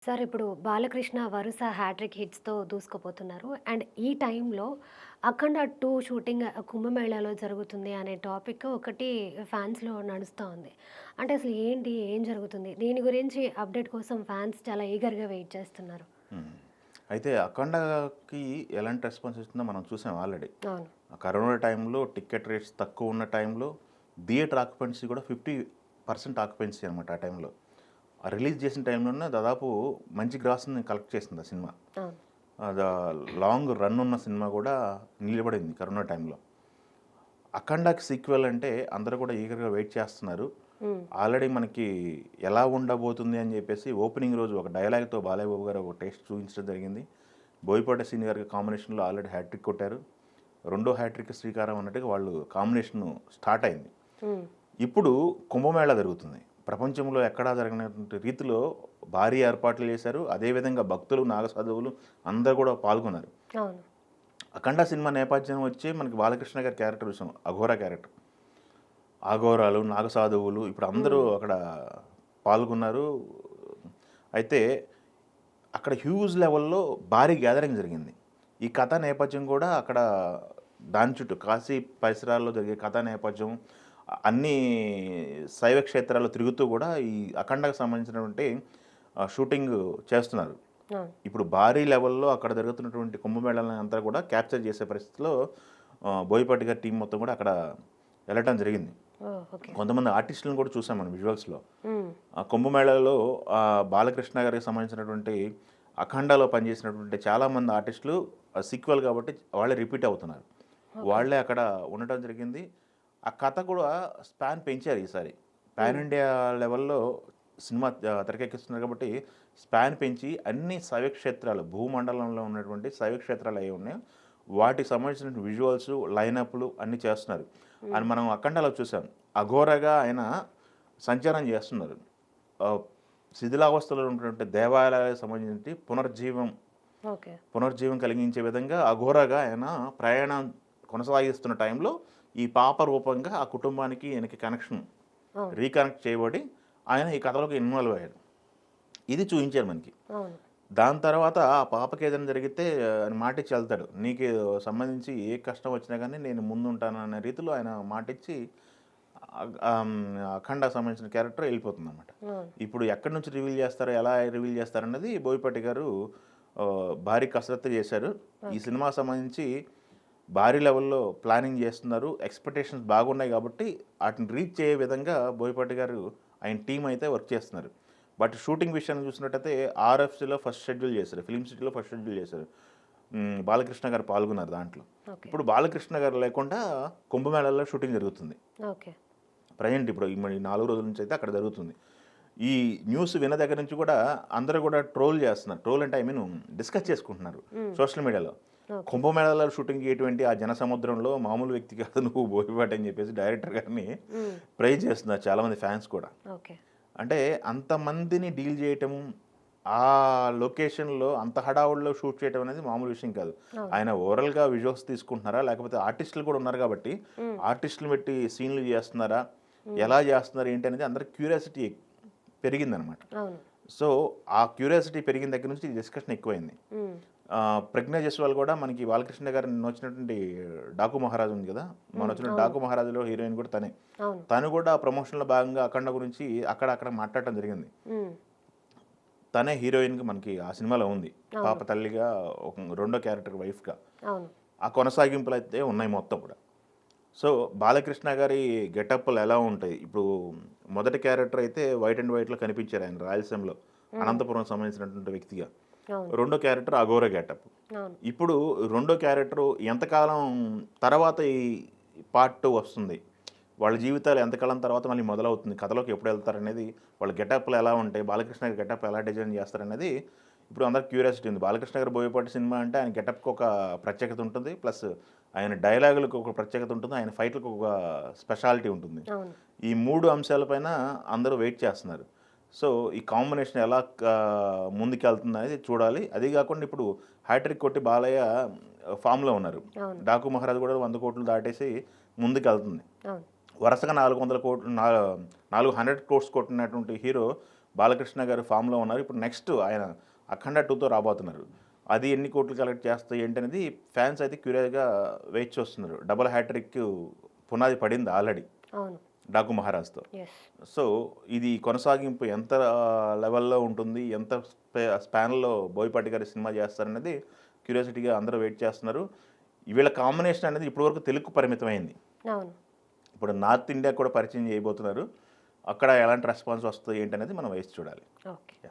Sir ఇప్పుడు 'బాలకృష్ణ' వరుస hat trick హిట్స్‌తో దూసుకుపోతున్నారు. And ఈ టైంలో 'అఖండ 2' షూటింగ్ కుంభమేళాలో జరుగుతుంది అనే టాపిక్ ఒకటి ఫ్యాన్స్‌లో నడుస్తా ఉంది. అంటే అసలు ఏంటి? ఏం జరుగుతుంది? దీని గురించి అప్డేట్ కోసం ఫ్యాన్స్ చాలా ఈగర్‌గా వెయిట్ చేస్తున్నారు. హ్మ్. అయితే 'అఖండ'కి ఎలాంటి రెస్పాన్స్ ఇస్తుందో మనం చూసాం ఆల్రెడీ. అవును. కరోనా టైంలో టికెట్ రేట్స్ తక్కువ ఉన్న టైంలో థియేటర్ ఆక్యుపెన్సీ కూడా 50% ఆక్యుపెన్సీ అనమాట ఆ టైంలో. రిలీజ్ చేసిన టైంలోనే దాదాపు మంచి గ్రాస్‌ని కలెక్ట్ చేసింది ఆ సినిమా. అవును. ద లాంగ్ రన్ ఉన్న సినిమా కూడా నిలబడింది కరోనా టైంలో. 'అఖండ'కి సీక్వెల్ అంటే అందరూ కూడా ఈగర్‌గా వెయిట్ చేస్తున్నారు. హ్మ్. ఆల్రెడీ మనకి ఎలా ఉండబోతుంది అని చెప్పేసి ఓపెనింగ్ రోజు ఒక డైలాగ్‌తో బాలయ్య బాబు గారు ఒక టేస్ట్ చూపించడం జరిగింది. బోయపాటి సీని గారికి కాంబినేషన్‌లో ఆల్రెడీ హ్యాట్రిక్ కొట్టారు. రెండో హ్యాట్రిక్ శ్రీకారం అన్నట్టుగా వాళ్ళు కాంబినేషన్ స్టార్ట్ అయింది. హ్మ్. ఇప్పుడు కుంభమేళా జరుగుతుంది. ప్రపంచంలో ఎక్కడా జరగనటువంటి రీతిలో భారీ ఏర్పాట్లు చేశారు. అదేవిధంగా భక్తులు, నాగసాధువులు అందరూ కూడా పాల్గొన్నారు. అవును. 'అఖండ' సినిమా నేపథ్యం వచ్చి మనకి బాలకృష్ణ గారి క్యారెక్టర్ చూసాం. అఘోరా క్యారెక్టర్. అఘోరాలు, నాగసాధువులు ఇప్పుడు అందరూ హ్మ్. అక్కడ పాల్గొన్నారు. అయితే అక్కడ హ్యూజ్ లెవెల్‌లో భారీ గ్యాదరింగ్ జరిగింది. ఈ కథా నేపథ్యం కూడా అక్కడ దాని చుట్టూ కాశీ పరిసరాల్లో జరిగే కథా నేపథ్యం అన్నీ శైవ క్షేత్రాల్లో తిరుగుతూ కూడా ఈ 'అఖండ'కు సంబంధించినటువంటి షూటింగ్ చేస్తున్నారు. అవును. ఇప్పుడు భారీ లెవెల్‌లో అక్కడ జరుగుతున్నటువంటి కుంభమేళాలని అంతా కూడా క్యాప్చర్ చేసే పరిస్థితిలో బోయపాటి గారి టీం మొత్తం కూడా అక్కడ వెళ్ళటం జరిగింది. ఓహ్! ఓకే. కొంతమంది ఆర్టిస్టులను కూడా చూసాం మనం విజువల్స్‌లో. హ్మ్. ఆ కుంభమేళాలో బాలకృష్ణ గారికి సంబంధించినటువంటి 'అఖండ'లో పనిచేసినటువంటి చాలామంది ఆర్టిస్టులు సీక్వెల్ కాబట్టి వాళ్ళే రిపీట్ అవుతున్నారు. ఓకే. వాళ్ళే అక్కడ ఉండటం జరిగింది. ఆ కథ కూడా స్పాన్ పెంచారు ఈసారి. పాన్ హ్మ్. ఇండియా లెవెల్‌లో సినిమా తెరకెక్కిస్తున్నారు కాబట్టి స్పాన్ పెంచి అన్ని శైవక్షేత్రాలు భూమండలంలో ఉన్నటువంటి శైవక్షేత్రాలు ఏవి ఉన్నాయో వాటికి సంబంధించిన విజువల్స్, లైనప్‌లు అన్నీ చేస్తున్నారు. హ్మ్. అని మనం 'అఖండ'లో చూసాం. అఘోరగా ఆయన సంచారం చేస్తున్నారు. ఆహ్, శిథిలావస్థలో ఉన్నటువంటి దేవాలయాలకు సంబంధించి ఓకే. పునర్జీవం కలిగించే విధంగా అఘోరగా ఆయన ప్రయాణం కొనసాగిస్తున్న టైంలో ఈ పాప రూపంగా ఆ కుటుంబానికి ఈయనకి కనెక్షన్ అవును. రీకనెక్ట్ చేయబడి ఆయన ఈ కథలోకి ఇన్వాల్వ్ అయ్యాడు. ఇది చూయించారు మనకి. అవును. దాని తర్వాత ఆ పాపకి ఏదైనా జరిగితే ఆయన మాటిచ్చి వెళ్తాడు. నీకు సంబంధించి ఏ కష్టం వచ్చినా గానీ నేను ముందుంటాననే రీతిలో ఆయన మాటిచ్చి అఖండకు సంబంధించిన క్యారెక్టర్ వెళ్ళిపోతుందన్నమాట. అవును. ఇప్పుడు ఎక్కడి నుంచి రివీల్ చేస్తారో, ఎలా రివీల్ చేస్తారన్నది బోయపాటి గారు భారీ కసరత్తు చేశారు. ఈ ఓకే. సినిమాకి సంబంధించి భారీ లెవెల్‌లో ప్లానింగ్ చేస్తున్నారు. ఎక్స్‌పెక్టేషన్స్ బాగున్నాయి కాబట్టి ఆటిని రీచ్ అయ్యే విధంగా బోయపాటి గారు ఆయన టీమ్ అయితే వర్క్ చేస్తున్నారు. బట్ షూటింగ్ విషయాన్ని చూసినట్టయితే ఆర్ఎఫ్‌సిలో ఫస్ట్ షెడ్యూల్ చేశారు. ఫిల్మ్ సిటీలో ఫస్ట్ షెడ్యూల్ చేశారు. బాలకృష్ణ గారు పాల్గొన్నారు దాంట్లో. ఓకే. ఇప్పుడు బాలకృష్ణ గారు లేకుండా కుంభమేళాలో షూటింగ్ జరుగుతుంది. ఓకే. ప్రెజెంట్ ఇప్పుడు ఈ 4 రోజుల నుంచి అయితే అక్కడ జరుగుతుంది. ఈ న్యూస్ విన్న దగ్గర నుంచి కూడా అందరూ కూడా ట్రోల్ చేస్తున్నారు. ట్రోల్ అంటే ఐ మీన్ డిస్కస్ చేసుకుంటున్నారు హ్మ్. సోషల్ మీడియాలో. ఓకే. కుంభమేళాలో షూటింగ్ చేయటువంటి ఆ జనసముద్రంలో మామూలు వ్యక్తి కాదు నువ్వు బోయపాటి అని చెప్పేసి డైరెక్టర్ గారిని హ్మ్. ప్రైజ్ చేస్తున్నారు చాలామంది ఫ్యాన్స్ కూడా. ఓకే. అంటే అంతమందిని డీల్ చేయటం, ఆ లొకేషన్‌లో అంత హడావుడిలో షూట్ చేయడం అనేది మామూలు విషయం కాదు. అవును. ఆయన ఓవరాల్‌గా విజువల్స్ తీసుకుంటున్నారా? లేకపోతే ఆర్టిస్టులు కూడా ఉన్నారు కాబట్టి, హ్మ్. ఆర్టిస్టులను పెట్టి సీన్‌లు చేస్తున్నారా? ఎలా చేస్తున్నారు ఏంటి అనేది అందరికి క్యూరియాసిటీ పెరిగిందనమాట. అవును. సో, ఆ క్యూరియాసిటీ పెరిగిన దగ్గర నుంచి డిస్కషన్ ఎక్కువైంది. హ్మ్. 'ప్రజ్ఞ జైస్వాల్' కూడా మనకి బాలకృష్ణ గారు నిన్న వచ్చినటువంటి 'డాకు మహారాజు' ఉంది కదా! మొన్న వచ్చిన అవును. 'డాకు మహారాజులో' హీరోయిన్ కూడా తనే. అవును. తను కూడా ప్రమోషన్‌లో భాగంగా 'అఖండ' గురించి అక్కడ మాట్లాడటం జరిగింది. హ్మ్. తనే హీరోయిన్‌గా మనకి ఆ సినిమాలో ఉంది. పాప అవును. తల్లిగా, ఒక రెండో క్యారెక్టర్ వైఫ్‌గా. అవును. ఆ కొనసాగింపులైతే ఉన్నాయి మొత్తం కూడా. సో, బాలకృష్ణ గారి గెటప్పులు ఎలా ఉంటాయి? ఇప్పుడు మొదటి క్యారెక్టర్ అయితే వైట్ అండ్ వైట్‌లో కనిపించారు ఆయన రాయలసీమలో. హ్మ్. అనంతపురం సంబంధించినటువంటి వ్యక్తిగా. అవును. రెండో క్యారెక్టర్ అఘోర గెటప్. అవును. ఇప్పుడు రెండో క్యారెక్టరు ఎంతకాలం తర్వాత ఈ పార్ట్ 2 వస్తుంది? వాళ్ళ జీవితాలు ఎంతకాలం తర్వాత మళ్ళీ మొదలవుతుంది? కథలోకి ఎప్పుడు వెళ్తారనేది, వాళ్ళ గెటప్‌లు ఎలా ఉంటాయి? బాలకృష్ణ గారి గెటప్ ఎలా డిజైన్ చేస్తారనేది ఇప్పుడు అందరికి క్యూరియాసిటీ ఉంది. బాలకృష్ణ గారి బోయపాటి సినిమా అంటే ఆయన గెటప్‌కి ఒక ప్రత్యేకత ఉంటుంది. ప్లస్ ఆయన డైలాగులకు ఒక ప్రత్యేకత ఉంటుంది. ఆయన ఫైట్‌లకు ఒక స్పెషాలిటీ ఉంటుంది. అవును. ఈ 3 అంశాలపైన అందరూ వెయిట్ చేస్తున్నారు. సో, ఈ కాంబినేషన్ ఎలా ముందుకెళ్తుందనేది చూడాలి. అదీ గాకుండా ఇప్పుడు హ్యాట్రిక్ కొట్టి బాలయ్య ఫామ్‌లో ఉన్నారు. అవును. 'డాకు మహారాజ్' కూడా 100,00,00,000 దాటేసి ముందుకెళ్తుంది. అవును. వరుసగా 400,00,00,000 400 క్రోర్స్ కొట్టినటువంటి హీరో బాలకృష్ణ గారు ఫామ్లో ఉన్నారు. ఇప్పుడు నెక్స్ట్ ఆయన అఖండ 2తో రాబోతున్నారు. అది ఎన్ని కోట్లు కలెక్ట్ చేస్తాయి ఏంటనేది ఫ్యాన్స్ అయితే క్యూరియస్గా వెయిట్ చేస్తున్నారు. డబుల్ హ్యాట్రిక్ పునాది పడింది ఆల్రెడీ అవును. డాకు మహారాజ్తో. ఎస్. సో ఇది కొనసాగింపు ఎంత లెవెల్లో ఉంటుంది, ఎంత స్పాన్లో బోయపాటి గారి సినిమా చేస్తారనేది క్యూరియాసిటీగా అందరూ వెయిట్ చేస్తున్నారు. వీళ్ళ కాంబినేషన్ అనేది ఇప్పటివరకు తెలుగుకు పరిమితమైంది. అవును. ఇప్పుడు నార్త్ ఇండియా కూడా పరిచయం చేయబోతున్నారు. అక్కడ ఎలాంటి రెస్పాన్స్ వస్తుంది ఏంటనేది మనం వేసి చూడాలి. ఓకే.